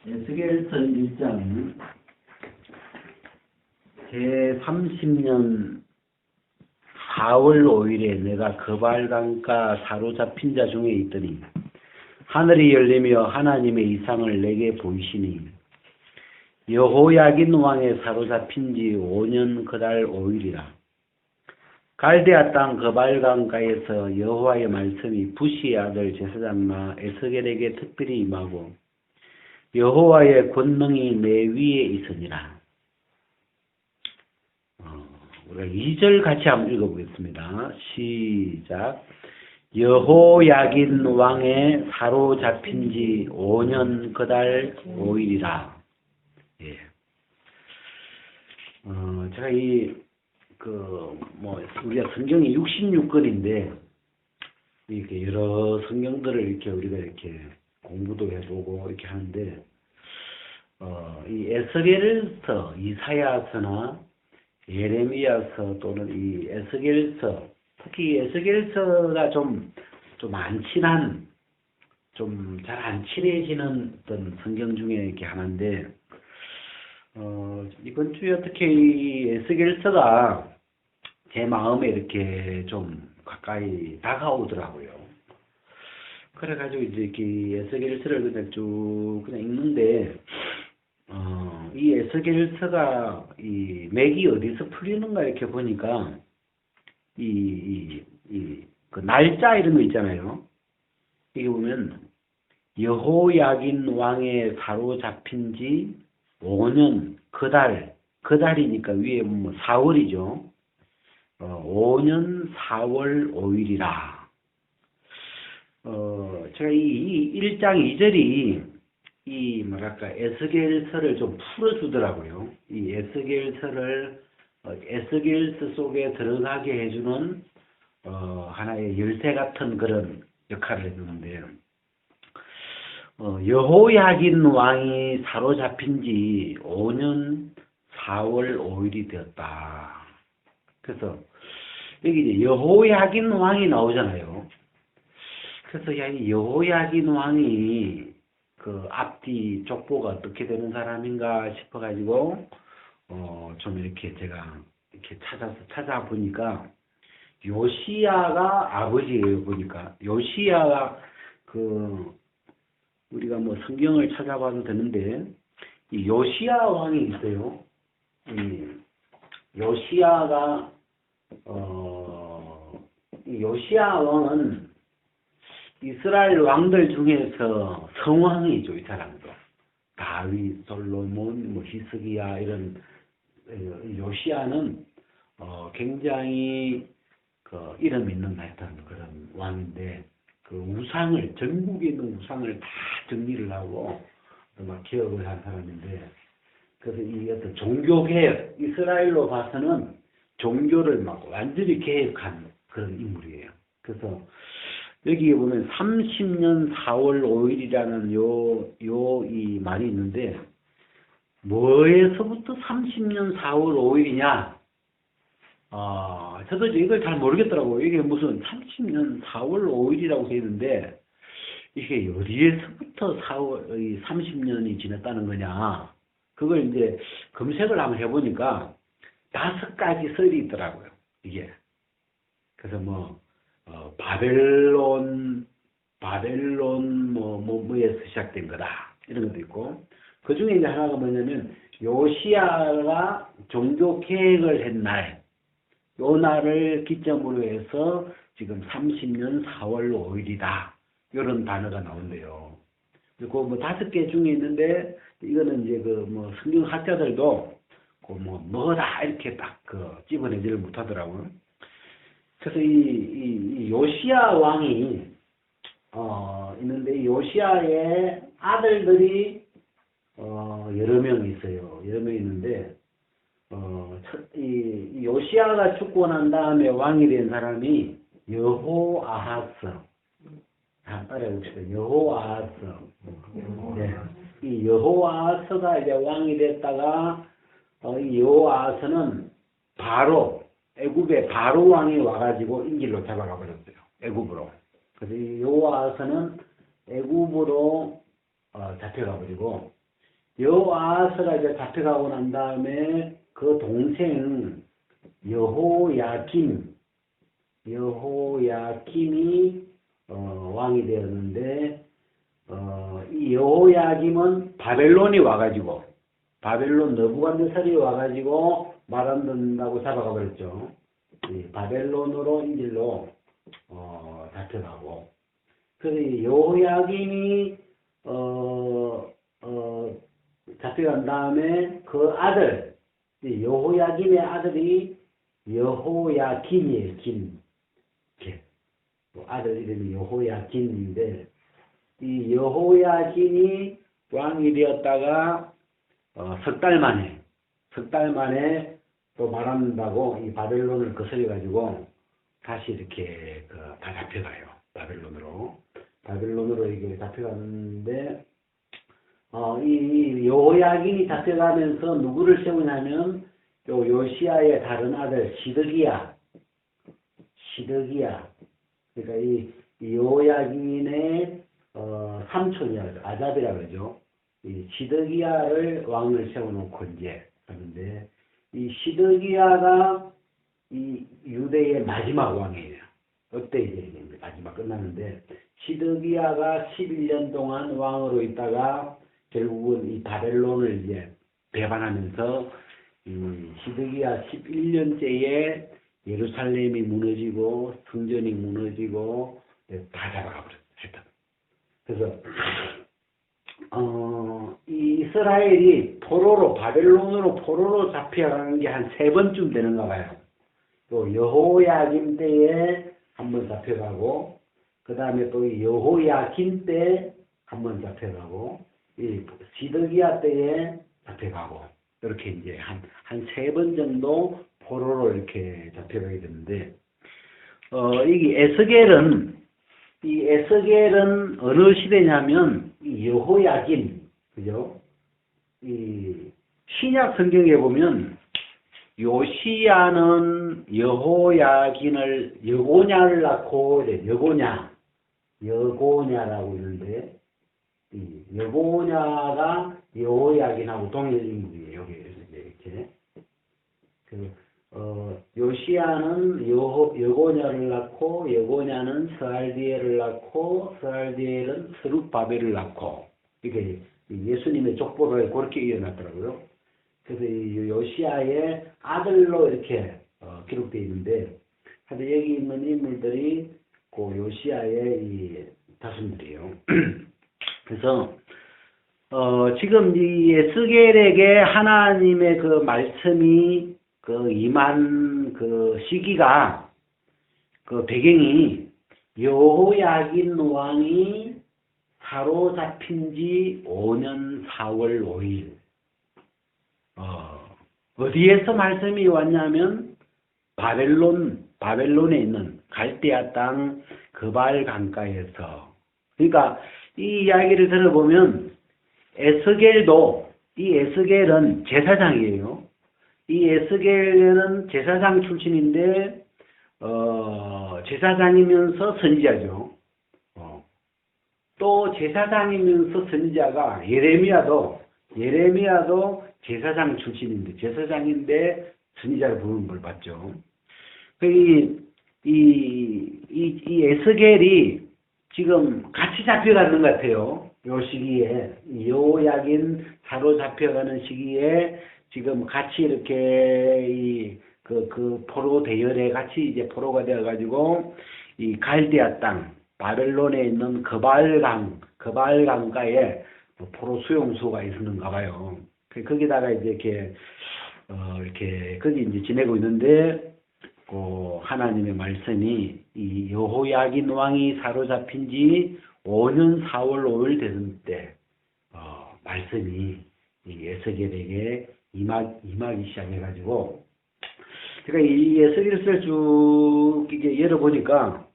에스겔서 1장 제30년 4월 5일에 내가 거발강가 사로잡힌 자 중에 있더니 하늘이 열리며 하나님의 이상을 내게 보이시니 여호야긴 왕의 사로잡힌 지 5년 그달 5일이라. 갈대아 땅 거발강가에서 여호와의 말씀이 부시의 아들 제사장마 에스겔에게 특별히 임하고 여호와의 권능이 내 위에 있으니라. 우리가 2절 같이 한번 읽어보겠습니다. 시작. 여호야긴 왕의 사로잡힌 지 5년 그달 5일이라. 예. 제가 우리가 성경이 66권인데, 이렇게 여러 성경들을 이렇게 우리가 이렇게 공부도 해보고 이렇게 하는데, 이 에스겔서, 이사야서나 예레미야서 또는 이 에스겔서, 특히 에스겔서가 좀 안 친한, 좀 잘 안 친해지는 어떤 성경 중에 이렇게 하나인데, 이번 주에 특히 이 에스겔서가 제 마음에 이렇게 좀 가까이 다가오더라고요. 그래가지고 이제 이렇게 에스겔서를 그냥 읽는데, 이 에스겔서가 이 맥이 어디서 풀리는가 이렇게 보니까 그 날짜 이런 거 있잖아요. 이게 보면 여호야긴 왕의 사로잡힌 지 5년 그달이니까 위에 보면 4월이죠. 5년 4월 5일이라. 제가 이 1장 2절이 에스겔서를 좀 풀어주더라고요. 이 에스겔서 속에 들어가게 해주는, 하나의 열쇠 같은 그런 역할을 해주는데요. 여호야긴 왕이 사로잡힌 지 5년 4월 5일이 되었다. 그래서, 여기 이제 여호야긴 왕이 나오잖아요. 그래서 이 여호야긴 왕이 그 앞뒤 족보가 어떻게 되는 사람인가 싶어가지고, 좀 이렇게 제가 이렇게 찾아보니까, 요시야가 아버지예요, 보니까. 요시야가 우리가 뭐 성경을 찾아봐도 되는데, 이 요시야 왕이 있어요. 요시야가, 이 요시야 왕은 이스라엘 왕들 중에서 성왕이죠, 이 사람도. 다윗, 솔로몬, 히스기야 이런. 요시야는 굉장히 이름 있는 하여튼 그런 왕인데, 그 우상을, 전국에 있는 우상을 다 정리를 하고 막 개혁을 한 사람인데, 그래서 이 어떤 종교개혁, 이스라엘로 봐서는 종교를 막 완전히 개혁한 그런 인물이에요. 그래서 여기 보면 30년 4월 5일이라는 이 말이 있는데, 뭐에서부터 30년 4월 5일이냐? 저도 이걸 잘 모르겠더라고요. 이게 무슨 30년 4월 5일이라고 돼 있는데, 이게 어디에서부터 30년이 지났다는 거냐? 그걸 이제 검색을 한번 해보니까 5가지 썰이 있더라고요, 이게. 그래서 바벨론 뭐에서 시작된 거다, 이런 것도 있고, 그 중에 이제 하나가 뭐냐면, 요시야가 종교 개혁을 한 날, 요 날을 기점으로 해서 지금 30년 4월 5일이다, 이런 단어가 나온대요. 그리고 5개 중에 있는데, 이거는 이제 성경 학자들도 뭐다 이렇게 딱 집어내지를 못하더라고요. 그래서 이 요시야 왕이 있는데, 요시야의 아들들이 여러 명 있어요. 여러 명 있는데, 이 요시야가 죽고 난 다음에 왕이 된 사람이 여호아하스. 따라해봅시다. 여호아하스. 네. 이 여호아하스가 이제 왕이 됐다가, 이 여호아하스는 애굽의 바로 왕이 와가지고 인질로 잡아가 버렸어요. 애굽으로. 그래서 이 여호아하스는 애굽으로 잡혀가 버리고, 여아스가 이제 잡혀가고 난 다음에 그 동생 여호야김이 왕이 되었는데 이 여호야김은 바벨론이 와가지고 바벨론 느부갓네살이 와가지고 말 안 듣는다고 잡아가 버렸죠. 이 바벨론으로 인질로 잡혀가고 그래서 이 여호야김이 잡혀간 다음에 그 아들 여호야김의 아들이 여호야김이에요. 아들 이름이 여호야김인데 이 여호야김이 왕이 되었다가 석 달 만에 또 말한다고 이 바벨론을 거스려 가지고 다시 이렇게 다 잡혀가요. 바벨론으로 이게 잡혀가는데 이 여호야김이 잡혀가면서 누구를 세우냐면 요 요시야의 다른 아들 시드기야 그러니까 이 여호야김의 삼촌이라고 아잡이라 그러죠. 이 시드기야를 왕을 세워놓고 이제 하는데 이 시드기야가 이 유대의 마지막 왕이에요. 그때 이제 마지막 끝났는데 시드기야가 11년 동안 왕으로 있다가 결국은 이 바벨론을 이제 배반하면서 이 시드기야 11년째에 예루살렘이 무너지고 성전이 무너지고 다 잡아가 버렸다. 그래서 이 이스라엘이 바벨론으로 포로로 잡혀가는 게 한 3번쯤 되는가 봐요. 또 여호야김 때에 한 번 잡혀가고 그 다음에 또 여호야김 때 한 번 잡혀가고 이 시드기야 때에 잡혀가고 이렇게 이제 한 3번 정도 포로로 이렇게 잡혀가게 되는데 이게 에스겔은 어느 시대냐면 이 여호야김 그죠? 이 신약 성경에 보면 요시야는 여고냐를 낳고 여고냐라고 있는데 이 여고냐가 여호야김하고 동일 인물이에요. 여기 이렇게 요시야는 여고냐를 낳고 여고냐는 스알디엘을 낳고 스알디엘은 스룹바벨을 낳고 이렇게 예수님의 족보를 그렇게 이어놨더라고요. 그래서 이 요시야의 아들로 이렇게 기록되어 있는데 하여튼 여기 있는 인물들이 그 요시야의 이 자손들이에요. 그래서 지금 이 에스겔에게 하나님의 그 말씀이 임한 시기가 배경이 여호야긴 왕이 사로잡힌 지 5년 4월 5일 어디에서 말씀이 왔냐면 바벨론에 있는 갈대아 땅 그발 강가에서. 그러니까 이 이야기를 들어보면 이 에스겔은 제사장이에요. 이 에스겔은 제사장 출신인데 제사장이면서 선지자죠. 또 제사장이면서 선지자가 예레미야도 제사장 출신인데 제사장인데 선지자를 부르는 걸 봤죠. 이 에스겔이 지금 같이 잡혀가는 것 같아요. 요 시기에 여호야긴 사로잡혀가는 시기에 지금 같이 이렇게 그 포로 대열에 같이 이제 포로가 되어가지고 이 갈대아 땅 바벨론에 있는 그발 강가에 포로 수용소가 있었는가 봐요. 거기다가 이제 이렇게 거기 이제 지내고 있는데 하나님의 말씀이 이 여호야긴 왕이 사로잡힌 지 5년 4월 5일 되던 때 말씀이 이 에스겔에게 임하기 시작해가지고 제가 이 에스겔서를 쭉 이게 열어보니까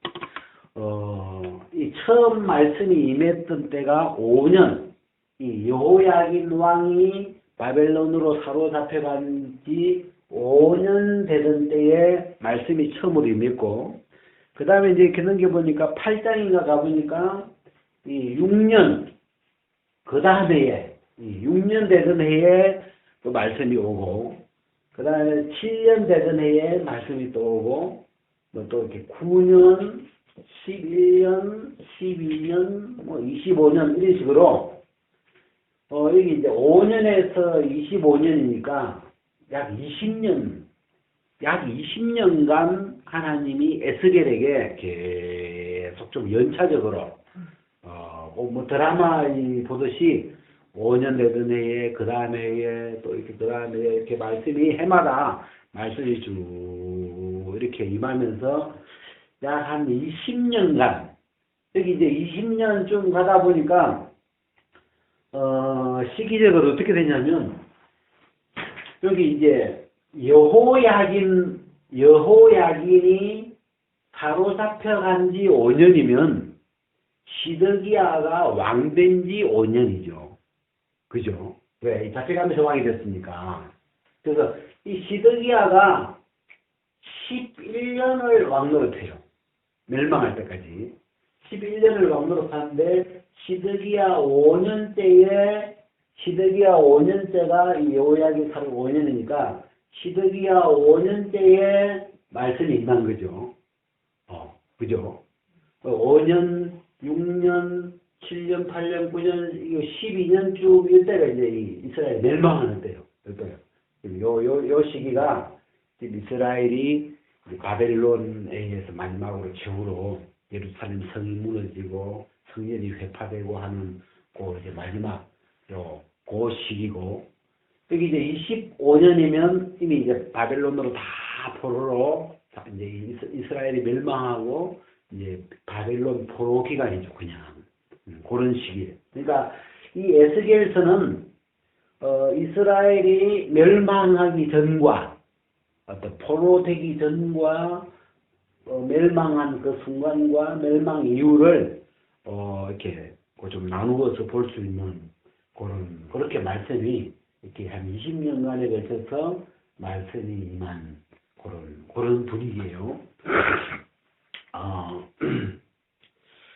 이 처음 말씀이 임했던 때가 5년 이 여호야긴 왕이 바벨론으로 사로잡혀간 지 5년 되던 때에 말씀이 처음으로 임했고 그 다음에 이제 넘겨보니까 8장인가 가보니까 이 6년 그 다음에 이 6년 되던 해에 또 말씀이 오고, 그 다음에 7년 되던 해에 말씀이 또 오고, 뭐 또 이렇게 9년, 11년, 12년, 뭐 25년 이런 식으로 여기 이제 5년에서 25년이니까 약 20년간 하나님이 에스겔에게 계속 좀 연차적으로 뭐 드라마 보듯이 5년 되던 해에 그 다음에 해에 또 이렇게 그 다음에 이렇게 말씀이 해마다 말씀이 쭉 이렇게 임하면서 약 한 20년간 여기 이제 20년쯤 가다 보니까 시기적으로 어떻게 되냐면 여기 이제 여호야긴이 사로잡혀간 지 5년이면 시드기야가 왕된 지 5년이죠. 그죠? 왜? 잡혀가면서 왕이 됐으니까. 그래서 이 시드기야가 11년을 왕노릇해요. 멸망할 때까지. 11년을 왕노릇하는데 시드기야 5년째가 이 여호야긴 사로 5년이니까 시드기야 5년째에 말씀이 임한 거죠. 그죠? 5년, 6년, 7년, 8년, 9년, 12년쯤 이때가 이제 이스라엘 멸망하는 때요. 요 시기가 이스라엘이 바벨론에 의해서 마지막으로 최후로 예루살렘 성이 무너지고 성전이 회파되고 하는 그 이제 마지막 그 시기고, 여기 이제 25년이면 이미 이제 바벨론으로 다 포로로 이제 이스라엘이 멸망하고 이제 바벨론 포로 기간이죠. 그냥 그런 시기에. 그러니까 이 에스겔서는 이스라엘이 멸망하기 전과 어떤 포로 되기 전과 멸망한 그 순간과 멸망 이후를 이렇게 좀 나누어서 볼 수 있는 그렇게 말씀이 이렇게 한 20년간에 걸쳐서 말씀이 임한 그런 분위기예요.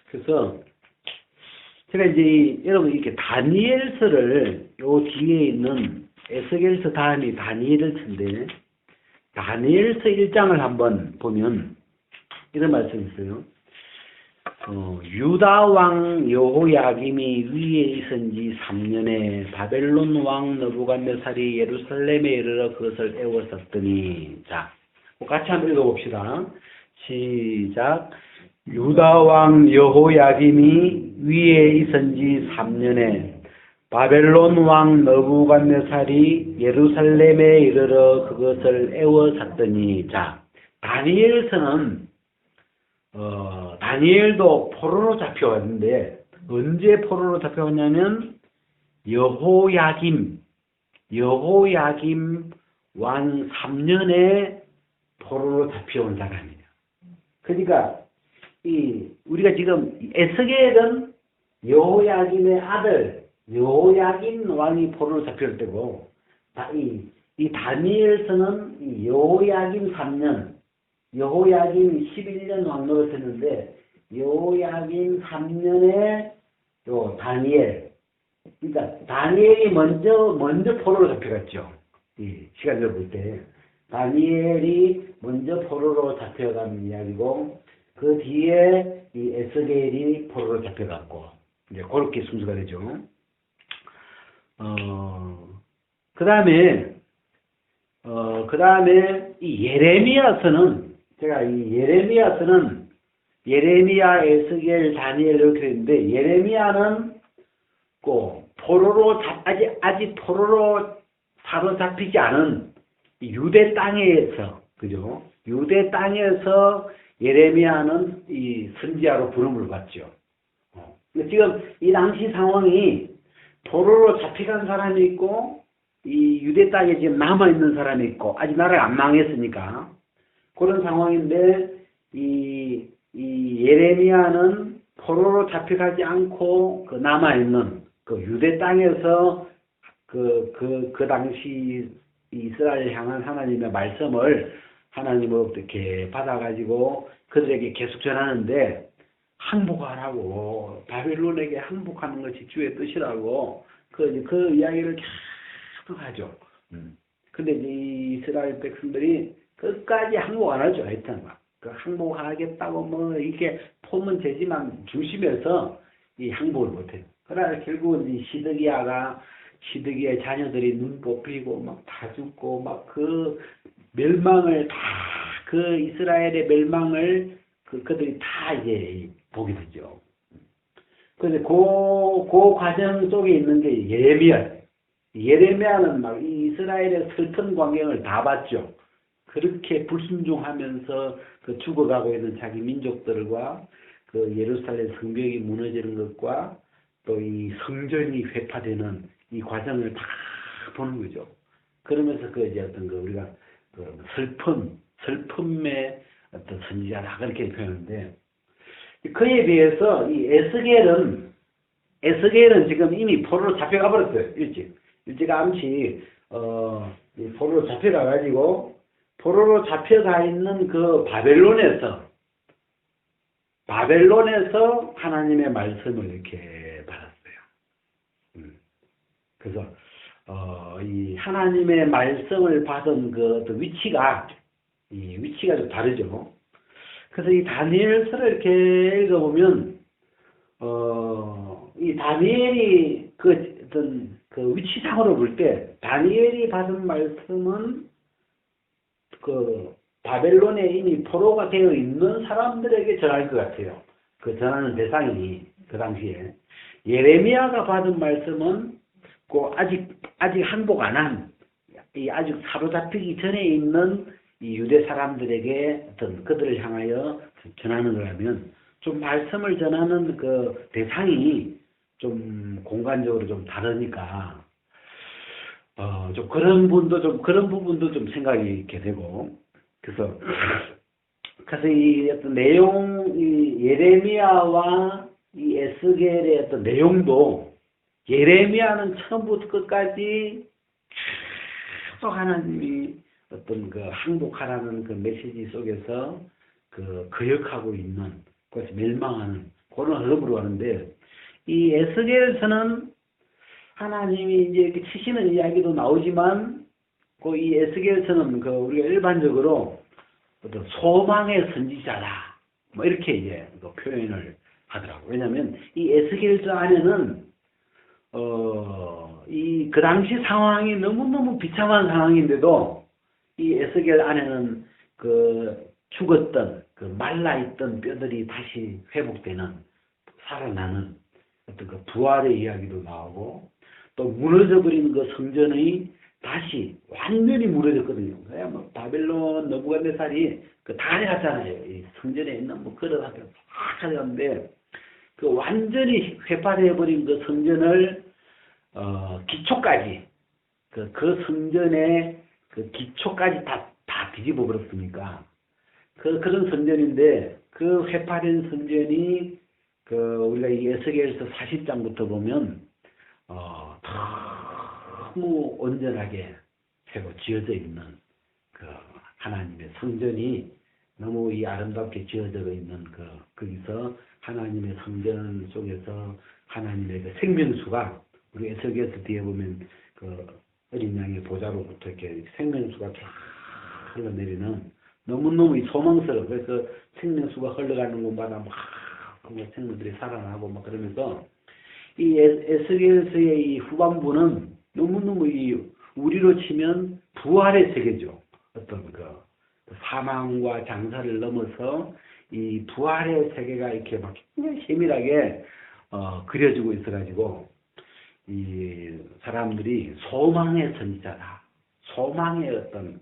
그래서 제가 이제 여러분 이렇게 다니엘서를 요 뒤에 있는 에스겔서 다음이 다니엘서인데, 다니엘서 1장을 한번 보면 이런 말씀이 있어요. 유다 왕 여호야김이 위에 있은 지 3년에 바벨론 왕 느부갓네살이 예루살렘에 이르러 그것을 에워쌌더니, 자, 같이 한번 읽어봅시다. 시작. 유다 왕 여호야김이 위에 있은 지 3년에 바벨론 왕 느부갓네살이 예루살렘에 이르러 그것을 에워쌌더니, 자, 다니엘서는 다니엘도 포로로 잡혀왔는데 언제 포로로 잡혀왔냐면 여호야김 왕 3년에 포로로 잡혀온 사람이에요. 그러니까 우리가 지금 에스겔은 여호야김의 아들 여호야김 왕이 포로로 잡혀올 때고, 이 다니엘서는 이 여호야김 3년 여호야김 11년 왕노릇 했는데 여호야김 3년에 요 다니엘, 그러니까 다니엘이 먼저 포로로 잡혀갔죠. 이 시간적으로 볼 때 다니엘이 먼저 포로로 잡혀간 이야기고, 그 뒤에 이 에스겔이 포로로 잡혀갔고, 이제 그렇게 순서가 되죠. 그 다음에 이 예레미야서는, 제가 이 예레미야, 에스겔, 다니엘 이렇게 했는데, 예레미야는 아직 포로로 사로잡히지 않은 이 유대 땅에서, 그죠? 유대 땅에서 예레미야는 이 선지자로 부름을 받죠. 지금 이 당시 상황이 포로로 잡혀간 사람이 있고, 이 유대 땅에 지금 남아있는 사람이 있고, 아직 나라가 안 망했으니까 그런 상황인데, 이 예레미야는 포로로 잡혀가지 않고 그 남아있는 그 유대 땅에서 그 당시 이스라엘 향한 하나님의 말씀을 하나님으로부터 이렇게 받아가지고 그들에게 계속 전하는데, 항복하라고, 바벨론에게 항복하는 것이 주의 뜻이라고, 그 이야기를 계속 하죠. 근데 이제 이 이스라엘 백성들이 끝까지 항복 안 하죠. 하여튼 막. 그 항복하겠다고 뭐 이렇게 폼은 재지만 중심에서 이 항복을 못해요. 그러나 결국은 이 시드기야의 자녀들이 눈 뽑히고 막 다 죽고 막 그 멸망을 다 그 이스라엘의 멸망을 그들이 다 이제 보게 되죠. 근데 그 과정 속에 있는 게 예레미야예요. 예레미야는 막 이 이스라엘의 슬픈 광경을 다 봤죠. 그렇게 불순종하면서 그 죽어가고 있는 자기 민족들과 그 예루살렘 성벽이 무너지는 것과 또 이 성전이 회파되는 이 과정을 다 보는 거죠. 그러면서 그 이제 어떤 그 우리가 그 슬픔의 어떤 선지자다 그렇게 표현하는데 그에 비해서 이 에스겔은 지금 이미 포로로 잡혀가 버렸어요. 일찌감치 이 포로로 잡혀가 가지고 포로로 잡혀가 있는 그 바벨론에서 하나님의 말씀을 이렇게 받았어요. 그래서 이 하나님의 말씀을 받은 그 위치가 좀 다르죠. 그래서 이 다니엘서를 이렇게 읽어보면 이 다니엘이 그 어떤 그 위치상으로 볼 때 다니엘이 받은 말씀은 그 바벨론에 이미 포로가 되어 있는 사람들에게 전할 것 같아요. 그 전하는 대상이 그 당시에 예레미야가 받은 말씀은 그 아직 항복 안 한 이 아직 사로잡히기 전에 있는 이 유대 사람들에게 어떤 그들을 향하여 전하는 거라면 좀 말씀을 전하는 그 대상이 좀 공간적으로 좀 다르니까 좀 그런 부분도 좀 생각이 있게 되고 그래서 이 어떤 내용 이 예레미야와 이 에스겔의 어떤 내용도 예레미야는 처음부터 끝까지 계속 하나님이 어떤 그 항복하라는 그 메시지 속에서 그 거역하고 있는 그것이 멸망하는 그런 흐름으로 가는데 이 에스겔에서는 하나님이 이제 이렇게 치시는 이야기도 나오지만 그 이 에스겔에서는 그 우리가 일반적으로 어떤 소망의 선지자다 뭐 이렇게 이제 그 표현을 하더라고. 왜냐하면 이 에스겔서 안에는 그 당시 상황이 너무너무 비참한 상황인데도 이 에스겔 안에는 그 죽었던 그 말라있던 뼈들이 다시 회복되는 살아나는 어떤 그 부활의 이야기도 나오고 또 무너져버린 그 성전의 다시 완전히 무너졌거든요. 그냥 뭐 바벨론 느부갓네살이 그 다 가져갔잖아요. 이 성전에 있는 뭐 그릇한테 다 가져갔는데 그 완전히 회파되어버린 그 성전을 기초까지 그 성전의 그 기초까지 다 뒤집어 버렸으니까 그런 성전인데 그 회파된 성전이 그 우리가 이 에스겔서 40장부터 보면 너무 온전하게 새로 지어져 있는 그 하나님의 성전이 너무 이 아름답게 지어져 있는 거기서 하나님의 성전 속에서 하나님의 그 생명수가 우리 에스겔서 뒤에 보면 그 어린 양의 보좌로부터 이렇게 생명수가 쫙 흘러내리는 너무너무 소망스러워. 그래서 생명수가 흘러가는 곳마다 막 생물들이 살아나고 막 그러면서 이 에스겔서의 이 후반부는 너무너무 우리로 치면 부활의 세계죠. 어떤 그 사망과 장사를 넘어서 이 부활의 세계가 이렇게 막 굉장히 세밀하게 그려지고 있어가지고 이 사람들이 소망의 선지자다, 소망의 어떤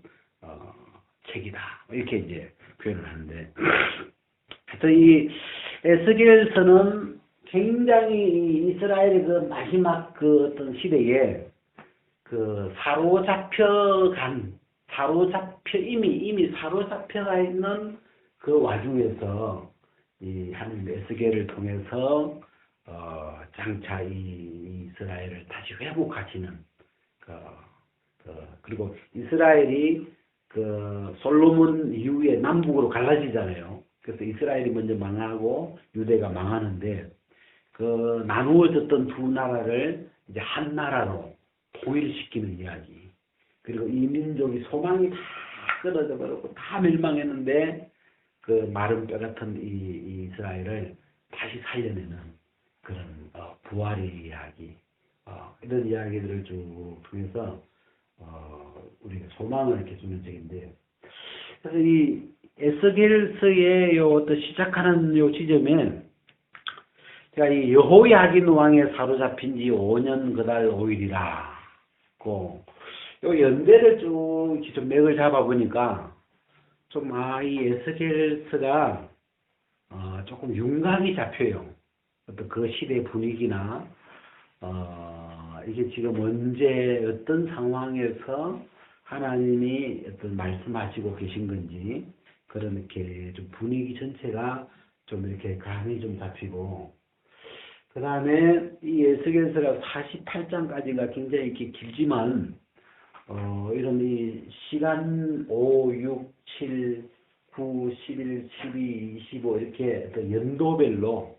책이다 이렇게 이제 표현을 하는데, 그래서 이 에스겔서는 굉장히 이스라엘의 그 마지막 그 어떤 시대에 그 이미 사로잡혀가 있는 그 와중에서 이 하나님 에스겔을 통해서 장차 이 이스라엘을 다시 회복하시는 그리고 이스라엘이 그 솔로몬 이후에 남북으로 갈라지잖아요. 그래서 이스라엘이 먼저 망하고 유대가 망하는데 그 나누어졌던 두 나라를 이제 한 나라로 통일시키는 이야기. 그리고 이 민족이 소망이 다 끊어져 버렸고 다 멸망했는데 그 마른 뼈 같은 이 이스라엘을 다시 살려내는 그런 부활의 이야기. 이런 이야기들을 쭉 통해서 우리가 소망을 이렇게 주는 책인데, 그래서 이 에스겔서의 요 어떤 시작하는 요 지점에 제가 이 여호야긴 왕에 사로잡힌 지 5년 그달 5일이라 고 요 연대를 쭉 좀 맥을 잡아 보니까 좀 이 에스겔서가 조금 윤곽이 잡혀요. 어떤 그 시대 분위기나 이게 지금 언제 어떤 상황에서 하나님이 어떤 말씀하시고 계신 건지 그런 이렇게 좀 분위기 전체가 좀 이렇게 감이 좀 잡히고, 그 다음에 이 에스겔서가 48장까지가 굉장히 이렇게 길지만 이런 이 시간 5, 6, 7, 9, 11, 12, 25 이렇게 어떤 연도별로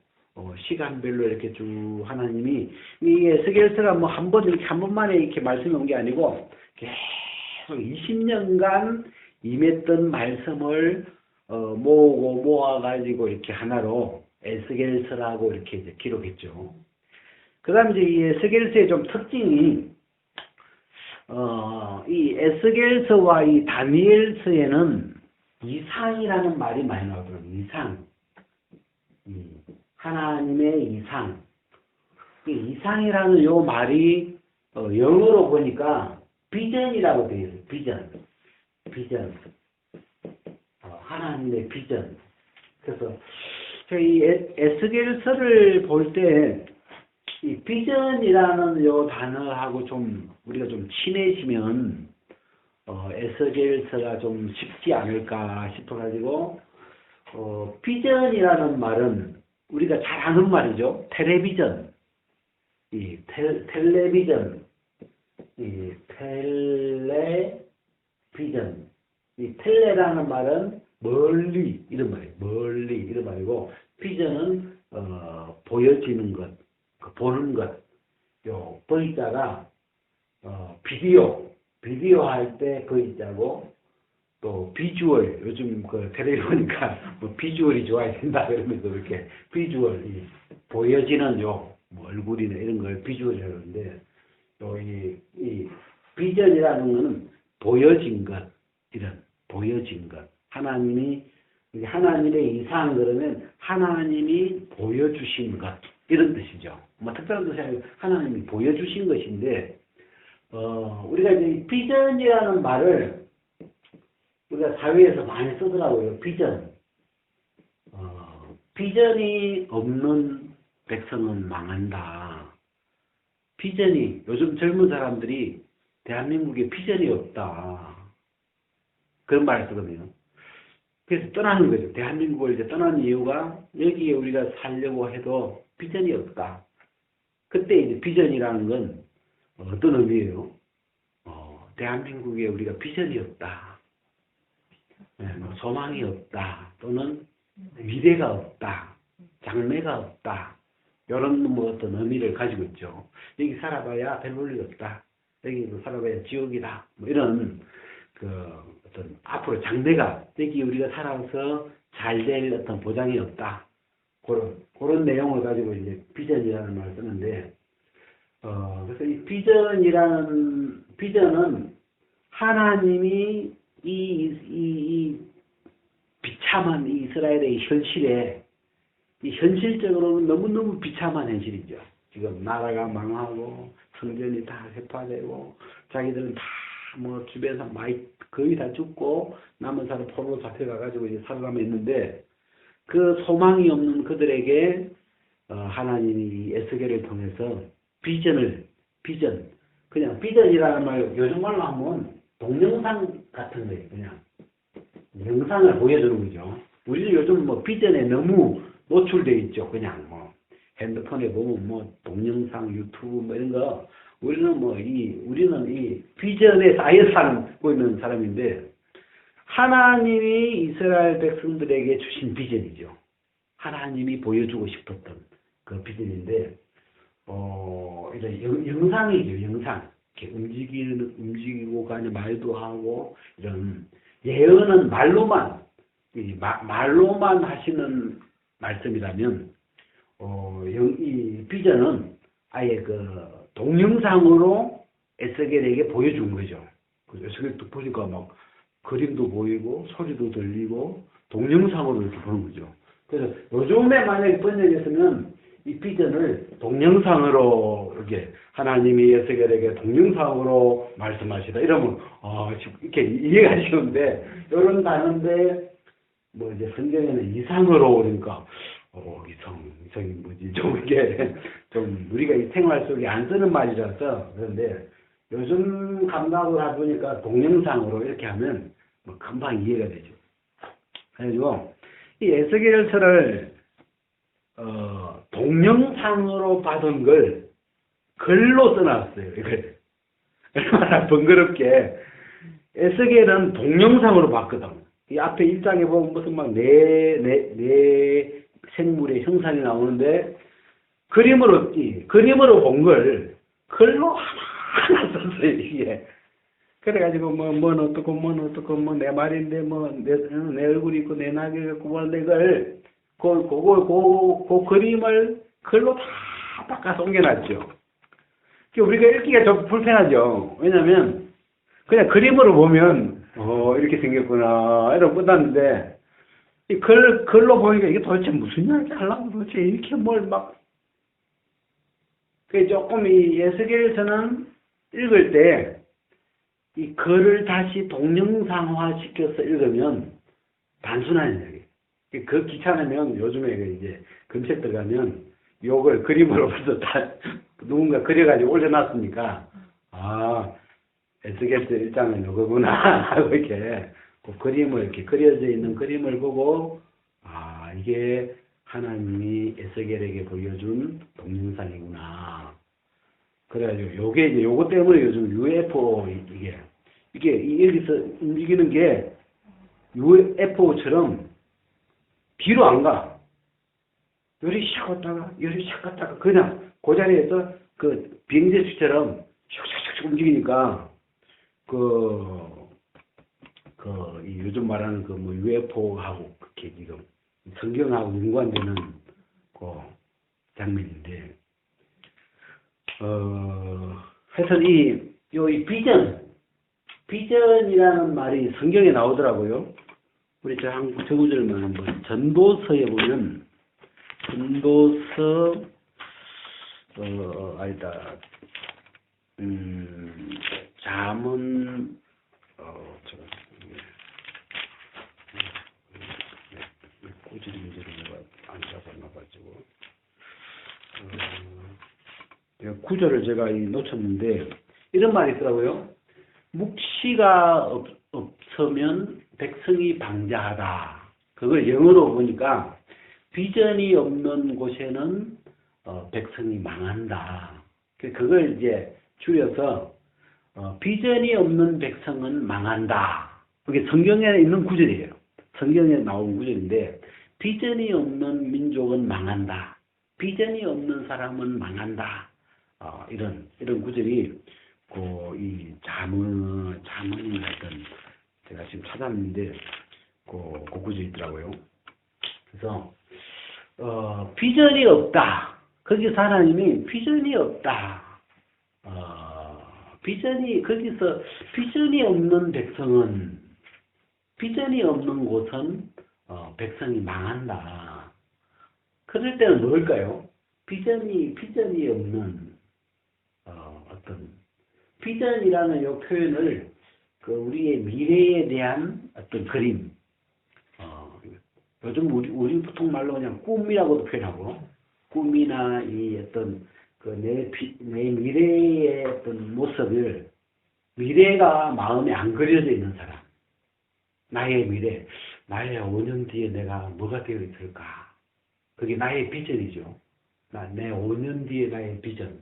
시간별로 이렇게 쭉 하나님이 이 에스겔서가 뭐 한 번 이렇게 한 번만에 이렇게 말씀이 온 게 아니고 계속 20년간 임했던 말씀을 모으고 모아가지고 이렇게 하나로 에스겔서라고 이렇게 이제 기록했죠. 그 다음 이제 이 에스겔서의 좀 특징이 이 에스겔서와 이 다니엘서에는 이상이라는 말이 많이 나오더라고요. 이상. 하나님의 이상. 이 이상이라는 요 말이 영어로 보니까 비전이라고 되어 있어요. 비전. 비전. 하나님의 비전. 그래서 이 에스겔서를 볼 때 이 비전이라는 요 단어하고 좀 우리가 좀 친해지면 에스겔서가 좀 쉽지 않을까 싶어가지고 비전이라는 말은 우리가 잘 아는 말이죠. 텔레비전, 텔레비전, 텔레비전. 이 텔레라는 말은 멀리 이런 말이에요. 멀리 이런 말이고, 비전은 보여지는 것, 보는 것. 요 V자가 비디오 할 때 V자고, 또 비주얼, 요즘 그 텔레비 보니까 뭐 비주얼이 좋아야 된다 그러면서 이렇게 비주얼, 보여지는 뭐 얼굴이나 이런 걸 비주얼이라고 하는데, 이 비전이라는 거는 보여진 것, 이런 보여진 것. 하나님의 이상 그러면 하나님이 보여주신 것, 이런 뜻이죠. 뭐 특별한 뜻이 아니고 하나님이 보여주신 것인데, 우리가 이제 비전이라는 말을 우리가 사회에서 많이 쓰더라고요. 비전. 비전이 없는 백성은 망한다. 비전이, 요즘 젊은 사람들이 대한민국에 비전이 없다. 그런 말을 쓰거든요. 그래서 떠나는 거죠. 대한민국을 이제 떠나는 이유가 여기에 우리가 살려고 해도 비전이 없다. 그때 이제 비전이라는 건 어떤 의미예요? 대한민국에 우리가 비전이 없다. 뭐 소망이 없다. 또는 미래가 없다. 장래가 없다. 이런 뭐 어떤 의미를 가지고 있죠. 여기 살아봐야 별 볼일 없다. 여기 뭐 살아봐야 지옥이다. 뭐 이런 어떤 앞으로 장래가, 여기 우리가 살아서 잘 될 어떤 보장이 없다. 그런 내용을 가지고 이제 비전이라는 말을 쓰는데, 그래서 이 비전은 하나님이 이 비참한 이스라엘의 현실에, 이 현실적으로는 너무너무 비참한 현실이죠. 지금 나라가 망하고 성전이 다 회파되고 자기들은 다 뭐 주변에서 많이 거의 다 죽고 남은 사람 포로로 잡혀가가지고 이제 살아가며 있는데, 그 소망이 없는 그들에게 하나님이 에스겔을 통해서 비전, 그냥 비전이라는 말 요즘 말로 하면 동영상 같은 거예요. 그냥 영상을 보여주는 거죠. 우리는 요즘 뭐 비전에 너무 노출돼 있죠. 그냥 뭐 핸드폰에 보면 뭐 동영상, 유튜브 뭐 이런 거, 우리는 이 비전에 쌓여 살고 있는 사람인데, 하나님이 이스라엘 백성들에게 주신 비전이죠. 하나님이 보여주고 싶었던 그 비전인데, 이런 영상이죠, 영상. 이렇게 움직이고 가는 말도 하고, 이런, 예언은 말로만, 말로만 하시는 말씀이라면, 이 비전은 아예 그, 동영상으로 에스겔에게 보여준 거죠. 에스겔 또 보니까 막, 그림도 보이고, 소리도 들리고, 동영상으로 이렇게 보는 거죠. 그래서 요즘에 만약에 번역했으면 이 비전을 동영상으로 이렇게 하나님이 에스겔에게 동영상으로 말씀하시다 이러면 이렇게 이해가 쉬운데 이런 단어인데 뭐 이제 성경에는 이상으로 오니까 이상이 뭐지 좀 이게 좀 우리가 이 생활 속에 안 쓰는 말이라서 그런데 요즘 감각을 해보니까 동영상으로 이렇게 하면 뭐 금방 이해가 되죠. 그래가지고 이 에스겔서를 동영상으로 받은 걸 글로 써놨어요. 이걸 얼마나 번거롭게 에스겔은 동영상으로 봤거든. 이 앞에 1장에 보면 무슨 막 네 생물의 형상이 나오는데 그림으로 본 걸 글로 하나 썼어요. 이게 그래가지고 뭐는 어떻고 뭐 내 말인데 뭐 내 얼굴이 있고 내 낙이 있고 뭐 이걸 그 그림을 글로 다 바꿔서 옮겨놨죠. 우리가 읽기가 좀 불편하죠. 왜냐면 그냥 그림으로 보면 이렇게 생겼구나 이러고 끝났는데 이 글로 보니까 이게 도대체 무슨 이야기 하려고 도대체 이렇게 뭘 막 그 조금 이 에스겔서는 읽을 때 이 글을 다시 동영상화 시켜서 읽으면 단순한 이야기. 그 귀찮으면 요즘에 이제 검색 들어가면 요걸 그림으로 벌써 다 누군가 그려가지고 올려놨으니까 에스겔서 1장은 요거구나 하고 이렇게 그 그림을 이렇게 그려져 있는 그림을 보고 이게 하나님이 에스겔에게 보여준 동영상이구나. 그래가지고 요게 이제 요거 때문에 요즘 UFO 이게 여기서 움직이는 게 UFO처럼 뒤로 안 가. 요리 샥 갔다가 요리 샥 갔다가 그냥 그 자리에서 그 비행제수처럼 슉슉슉 움직이니까 이 요즘 말하는 그 뭐 UFO하고 그렇게 지금 성경하고 연관되는 그 장면인데 하여튼 이 비전이라는 말이 성경에 나오더라고요. 우리 저 구절만 한번 전도서에 보면 전도서 잠언 구절이 안 잡아놔가지고 구절을 제가 놓쳤는데 이런 말이 있더라고요. 묵시가 없으면 백성이 방자하다. 그걸 영어로 보니까 비전이 없는 곳에는 백성이 망한다. 그걸 이제 줄여서 비전이 없는 백성은 망한다. 그게 성경에 있는 구절이에요. 성경에 나온 구절인데 비전이 없는 민족은 망한다. 비전이 없는 사람은 망한다. 이런 구절이 이 잠언이 하여튼 제가 지금 찾았는데 그 구절이 있더라고요. 그래서 비전이 없다. 거기서 하나님이 비전이 없다. 거기서 비전이 없는 백성은 비전이 없는 곳은 백성이 망한다. 그럴 때는 뭘까요? 비전이 없는 어떤 비전이라는 요 표현을 우리의 미래에 대한 어떤 그림. 요즘 우리 보통 말로 그냥 꿈이라고도 표현하고 꿈이나 이 어떤 내 미래의 어떤 모습을 미래가 마음에 안 그려져 있는 사람. 나의 미래, 나의 5년 뒤에 내가 뭐가 되어 있을까? 그게 나의 비전이죠. 내 5년 뒤에 나의 비전.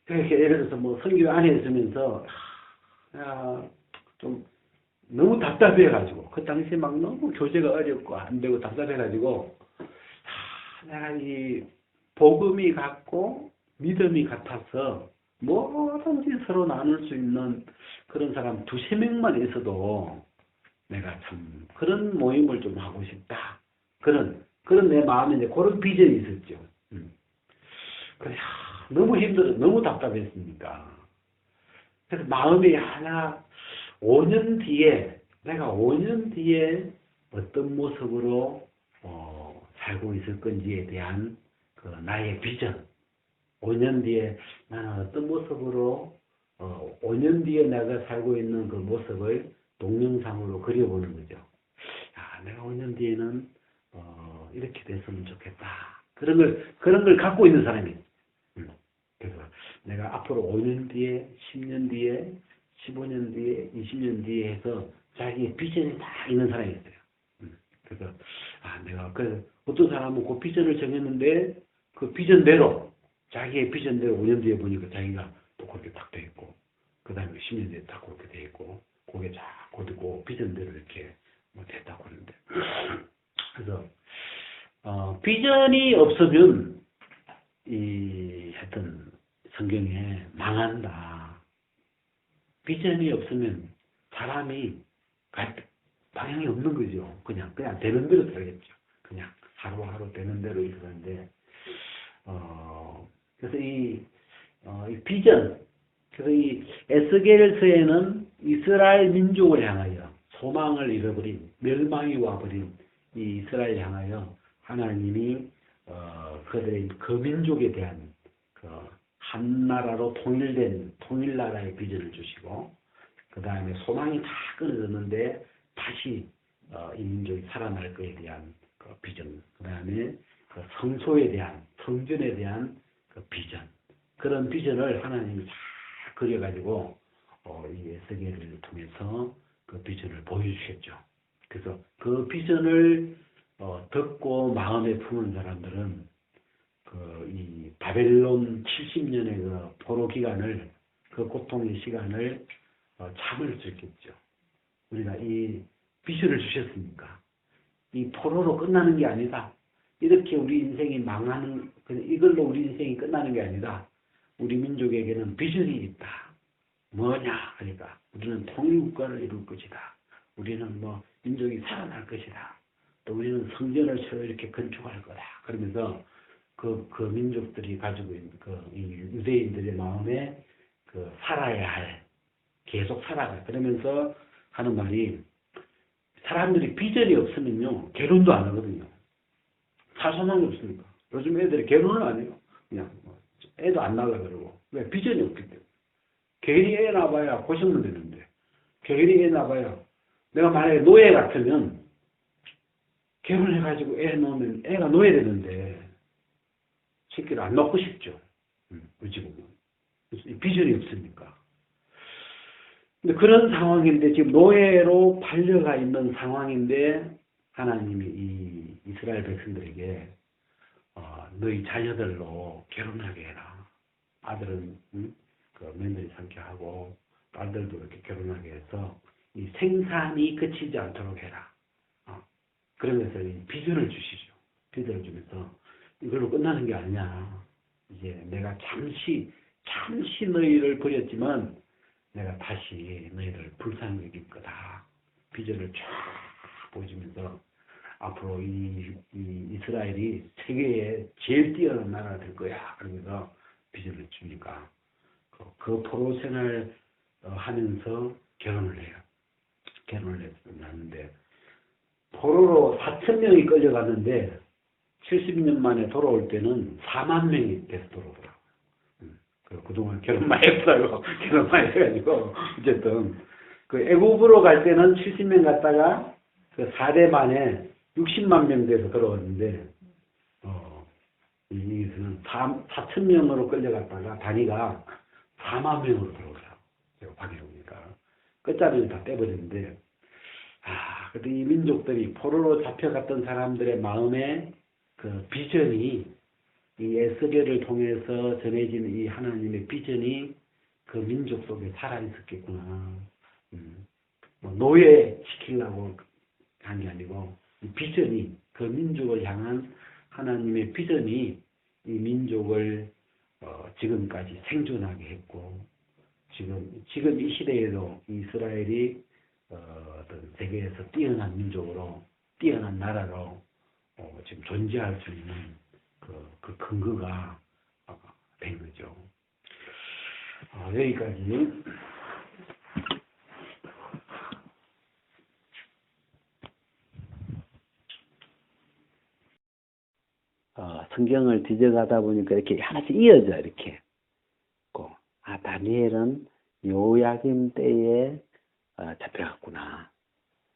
그렇게 예를 들어서 뭐 선교 안에 있으면서 좀 너무 답답해가지고 그 당시에 막 너무 교제가 어렵고 안 되고 답답해가지고 내가 이 복음이 같고 믿음이 같아서 뭐든지 서로 나눌 수 있는 그런 사람 두세 명만 있어도 내가 참 그런 모임을 좀 하고 싶다. 그런 내 마음에 이제 그런 비전이 있었죠. 그래, 너무 힘들어, 너무 답답했으니까. 그래서 마음이 하나, 5년 뒤에, 내가 5년 뒤에 어떤 모습으로, 살고 있을 건지에 대한 그 나의 비전. 5년 뒤에 나는 어떤 모습으로, 5년 뒤에 내가 살고 있는 그 모습을 동영상으로 그려보는 거죠. 야, 내가 5년 뒤에는, 이렇게 됐으면 좋겠다. 그런 걸 갖고 있는 사람이에요. 그래서 내가 앞으로 5년 뒤에, 10년 뒤에, 15년 뒤에, 20년 뒤에 해서 자기의 비전이 다 있는 사람이 있어요. 그래서, 내가, 어떤 사람은 그 비전을 정했는데, 그 비전대로, 자기의 비전대로 5년 뒤에 보니까 자기가 또 그렇게 딱 돼 있고, 그 다음에 10년 뒤에 딱 그렇게 돼 있고, 그게 자꾸 듣고 비전대로 이렇게 뭐 됐다고 하는데. 그래서, 비전이 없으면, 하여튼, 성경에 망한다. 비전이 없으면 사람이 갈 방향이 없는 거죠. 그냥 되는 대로 살겠죠. 그냥 하루하루 되는 대로 이러는데, 그래서 이 비전, 그래서 이 에스겔서에는 이스라엘 민족을 향하여 소망을 잃어버린, 멸망이 와버린 이 이스라엘 향하여 하나님이 그들의 그 민족에 대한 한 나라로 통일된 통일나라의 비전을 주시고, 그 다음에 소망이 다 끊어졌는데 다시 이 민족이 살아날 것에 대한 그 비전, 그 다음에 그 성소에 대한, 성전에 대한 그 비전, 그런 비전을 하나님이 다 그려가지고 이 에스겔을 통해서 그 비전을 보여주셨죠. 그래서 그 비전을 듣고 마음에 품은 사람들은 이 바벨론 70년의 그 포로 기간을, 그 고통의 시간을 참을 수 있겠죠. 우리가 이 비전을 주셨으니까 이 포로로 끝나는 게 아니다. 이렇게 우리 인생이 망하는, 이걸로 우리 인생이 끝나는 게 아니다. 우리 민족에게는 비전이 있다. 뭐냐 하니까 우리는 통일국가를 이룰 것이다. 우리는 뭐 민족이 살아날 것이다. 또 우리는 성전을 새로 이렇게 건축할 거다. 그러면서 그 민족들이 가지고 있는 이 유대인들의 마음에 살아야 할, 계속 살아가. 그러면서 하는 말이, 사람들이 비전이 없으면요, 결혼도 안 하거든요. 살 소망이 없으니까. 요즘 애들이 결혼을 안 해요. 그냥, 애도 안 낳으려고 그러고. 왜? 비전이 없기 때문에. 괜히 애 낳아봐야 고생만 되는데. 괜히 애 낳아봐야. 내가 만약에 노예 같으면, 결혼해가지고 애 놓으면 애가 노예 되는데, 새끼를 안 낳고 싶죠. 우리 보면. 비전이 없으니까. 근데 그런 상황인데, 지금 노예로 팔려가 있는 상황인데, 하나님이 이 이스라엘 백성들에게 너희 자녀들로 결혼하게 해라. 아들은 그 며느리 삼게 하고 딸들도 이렇게 결혼하게 해서 이 생산이 그치지 않도록 해라. 그러면서 이 비전을 주시죠. 비전을 주면서 이걸로 끝나는 게 아니냐. 이제 내가 잠시 너희를 버렸지만 내가 다시 너희를 불쌍히 여길 거다. 비전을 쫙 보여주면서 앞으로 이 이스라엘이 세계에 제일 뛰어난 나라가 될 거야. 그러면서 비전을 주니까 그 포로 생활 하면서 결혼을 해요. 결혼을 해서 났는데, 포로로 4,000명이 끌려갔는데 70년 만에 돌아올 때는 4만 명이 돼서 돌아오더라고요. 그동안 결혼 많이 했어요. 결혼 많이 해가지고 어쨌든 그 애국으로 갈 때는 70명 갔다가 그 4대 만에 60만 명 돼서 돌아왔는데, 이에서는 4,000명으로 끌려갔다가 단위가 4만 명으로 들어오더라고요. 확인해보니까 끝자리를 다 떼버렸는데, 근데 이 민족들이 포로로 잡혀갔던 사람들의 마음에 그 비전이, 이 에스겔을 통해서 전해진 이 하나님의 비전이 그 민족 속에 살아있었겠구나. 뭐 노예시키려고 한 게 아니고, 이 비전이, 그 민족을 향한 하나님의 비전이 이 민족을 지금까지 생존하게 했고, 지금 이 시대에도 이스라엘이 어떤 세계에서 뛰어난 민족으로, 뛰어난 나라로 지금 존재할 수 있는 그 근거가 된 거죠. 여기까지. 성경을 뒤져가다 보니까 이렇게 하나씩 이어져, 이렇게. 다니엘은 여호야김 때에 잡혀갔구나.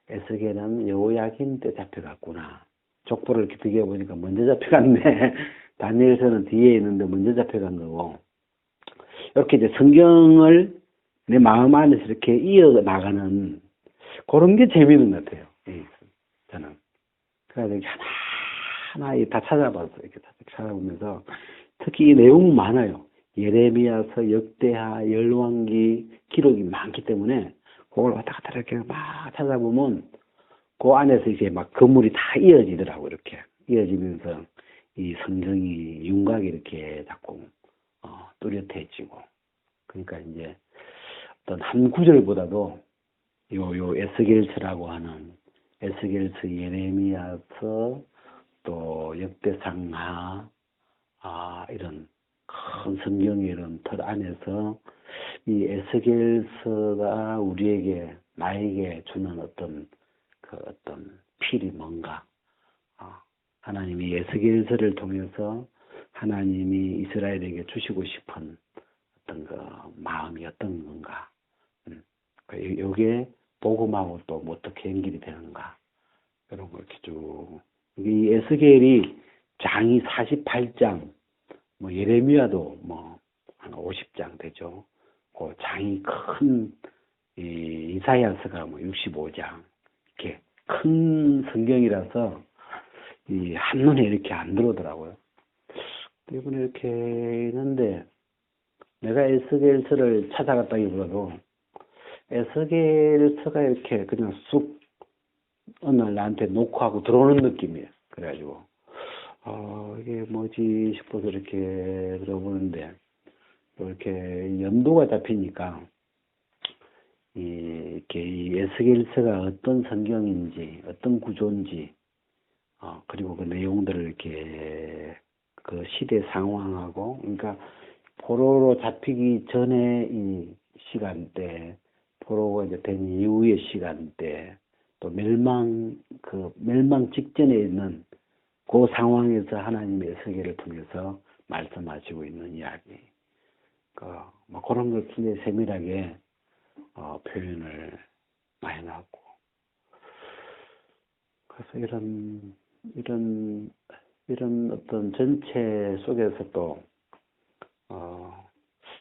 에스겔은 여호야김 때 잡혀갔구나. 족보를 이렇게 비교해보니까 먼저 잡혀갔네. 다니엘서는 뒤에 있는데 먼저 잡혀간 거고. 이렇게 이제 성경을 내 마음 안에서 이렇게 이어나가는 그런 게 재미있는 것 같아요. 저는. 그래서 이렇게 하나하나 다 찾아봤어요. 이렇게 찾아보면서 특히 이 내용은 많아요. 예레미야서, 역대하, 열왕기 기록이 많기 때문에 그걸 왔다 갔다 이렇게 막 찾아보면 그 안에서 이제 막 건물이 다 이어지더라고. 이렇게 이어지면서 이 성경이 윤곽이 이렇게 자꾸 뚜렷해지고. 그러니까 이제 어떤 한 구절보다도 요 에스겔서라고 하는 에스겔서, 예레미야서, 또 역대상하, 이런 큰 성경의 이런 틀 안에서 이 에스겔서가 우리에게, 나에게 주는 어떤 필이 뭔가, 하나님이 에스겔서를 통해서 하나님이 이스라엘에게 주시고 싶은 어떤 그 마음이 어떤 건가, 요게 복음하고 또 어떻게 연결이 되는가, 이런 걸 이렇게 쭉. 이 에스겔이 장이 48장, 예레미야도 한 50장 되죠. 그 장이 큰 이사야서가 65장, 이렇게 큰 성경이라서 한눈에 이렇게 안 들어오더라고요. 이번에 이렇게 있는데 내가 에스겔서를 찾아갔다기보다도 에스겔서가 이렇게 그냥 쑥 어느 날 나한테 녹화하고 들어오는 느낌이에요. 그래가지고 이게 뭐지 싶어서 이렇게 들어보는데 이렇게 연도가 잡히니까 이렇게 이 에스겔서가 어떤 성경인지, 어떤 구조인지, 그리고 그 내용들을 이렇게 그 시대 상황하고, 그러니까 포로로 잡히기 전에 이 시간대, 포로가 이제 된 이후의 시간대, 또 멸망 직전에 있는 그 상황에서 하나님의 에스겔을 통해서 말씀하시고 있는 이야기. 그런 걸 굉장히 세밀하게 표현을 많이 나왔고. 그래서 이런 어떤 전체 속에서 또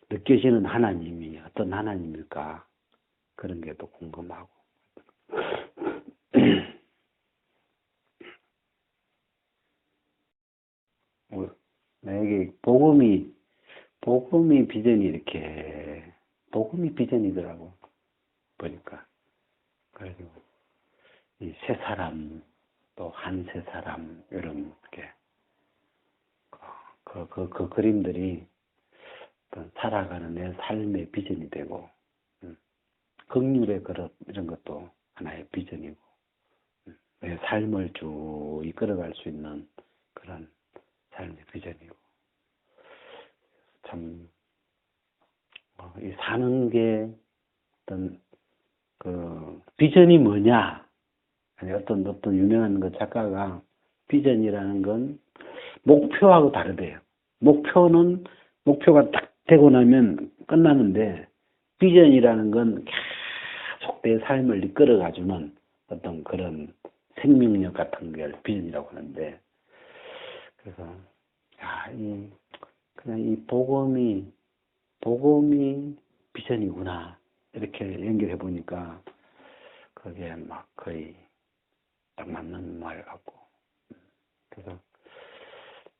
느껴지는 하나님이 어떤 하나님일까, 그런 게 또 궁금하고. 나에게 복음이 비전이 이렇게, 복음이 비전이더라고, 보니까. 그래서 이 세 사람, 또 한 세 사람, 이런 게, 그 그림들이 살아가는 내 삶의 비전이 되고, 긍휼의 그릇, 이런 것도 하나의 비전이고, 내 삶을 쭉 이끌어갈 수 있는 그런 삶의 비전이고. 참, 이 사는 게 어떤 비전이 뭐냐? 아니, 어떤 유명한 그 작가가 비전이라는 건 목표하고 다르대요. 목표가 딱 되고 나면 끝나는데, 비전이라는 건 계속 내 삶을 이끌어가주는 어떤 그런 생명력 같은 걸 비전이라고 하는데, 그래서, 그냥 이 복음이 비전이구나, 이렇게 연결해 보니까, 그게 막 거의 딱 맞는 말 같고. 그래서,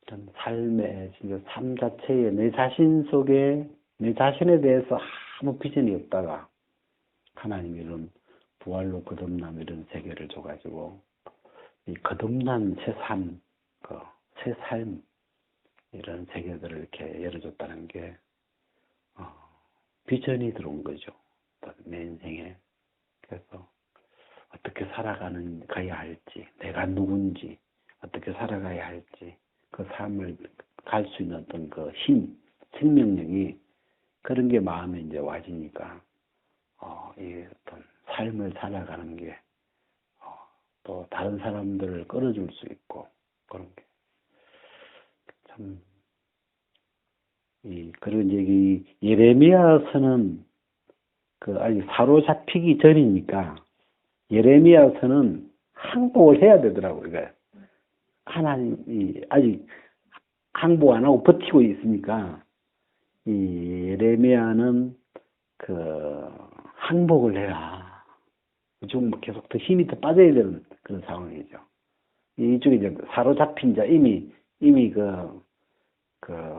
전 삶의, 진짜 삶 자체에 내 자신 속에, 내 자신에 대해서 아무 비전이 없다가, 하나님이 이런 부활로 거듭남 이런 세계를 줘가지고, 이 거듭난 새 삶, 새 삶, 이런 세계들을 이렇게 열어줬다는 게 비전이 들어온 거죠. 내 인생에. 그래서 어떻게 가야 할지, 내가 누군지, 어떻게 살아가야 할지, 그 삶을 갈 수 있는 어떤 그 힘, 생명력이 그런 게 마음에 이제 와지니까, 이 어떤 삶을 살아가는 게, 또 다른 사람들을 끌어줄 수 있고, 그런 게, 참, 그리고 이제 이 예레미야서는 아직 사로잡히기 전이니까, 예레미야서는 항복을 해야 되더라고요. 그러니까 하나님이 아직 항복 안 하고 버티고 있으니까, 이 예레미야는 항복을 해라. 좀 계속 더 힘이 더 빠져야 되는 그런 상황이죠. 이쪽에 이제 사로잡힌 자, 이미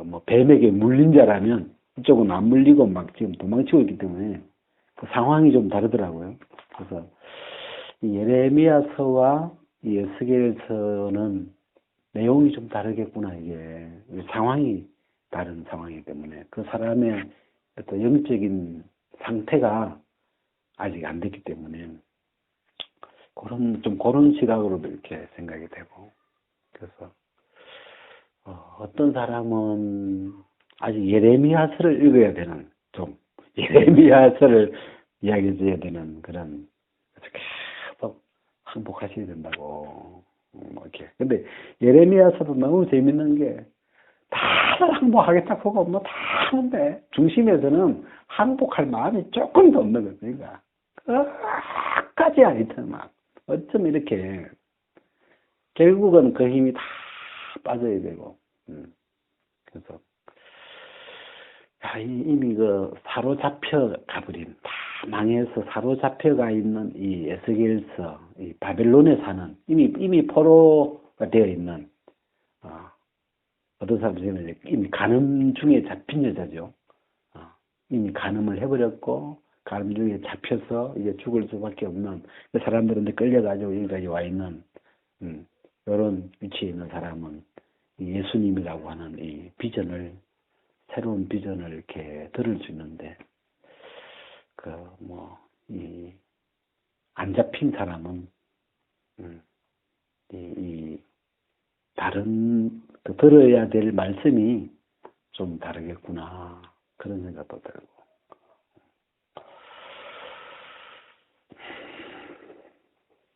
뭐 뱀에게 물린 자라면 이쪽은 안 물리고 막 지금 도망치고 있기 때문에 그 상황이 좀 다르더라고요. 그래서 이 예레미야서와 이 에스겔서는 내용이 좀 다르겠구나, 이게. 상황이 다른 상황이기 때문에 그 사람의 어떤 영적인 상태가 아직 안 됐기 때문에 그런 시각으로도 이렇게 생각이 되고, 그래서 어떤 사람은 아직 예레미야서를 읽어야 되는, 예레미야서를 이야기해 줘야 되는 그런, 계속 항복하셔야 된다고, 이렇게. 근데 예레미야서도 너무 재밌는 게, 다들 항복하겠다 그거 뭐 다 하는데, 중심에서는 항복할 마음이 조금도 없는 거죠. 그러니까, 끝까지 아니든 막, 어쩜 이렇게, 결국은 그 힘이 다 빠져야 되고, 그래서, 이미 사로잡혀 가버린, 다 망해서 사로잡혀가 있는 이 에스겔서, 이 바벨론에 사는, 이미 포로가 되어 있는, 어떤 사람들은 이미 간음 중에 잡힌 여자죠. 이미 간음을 해버렸고, 간음 중에 잡혀서 이제 죽을 수밖에 없는, 그 사람들한테 끌려가지고 여기까지 와 있는, 이런 위치에 있는 사람은 예수님이라고 하는 이 새로운 비전을 이렇게 들을 수 있는데, 안 잡힌 사람은, 다른, 들어야 될 말씀이 좀 다르겠구나. 그런 생각도 들고.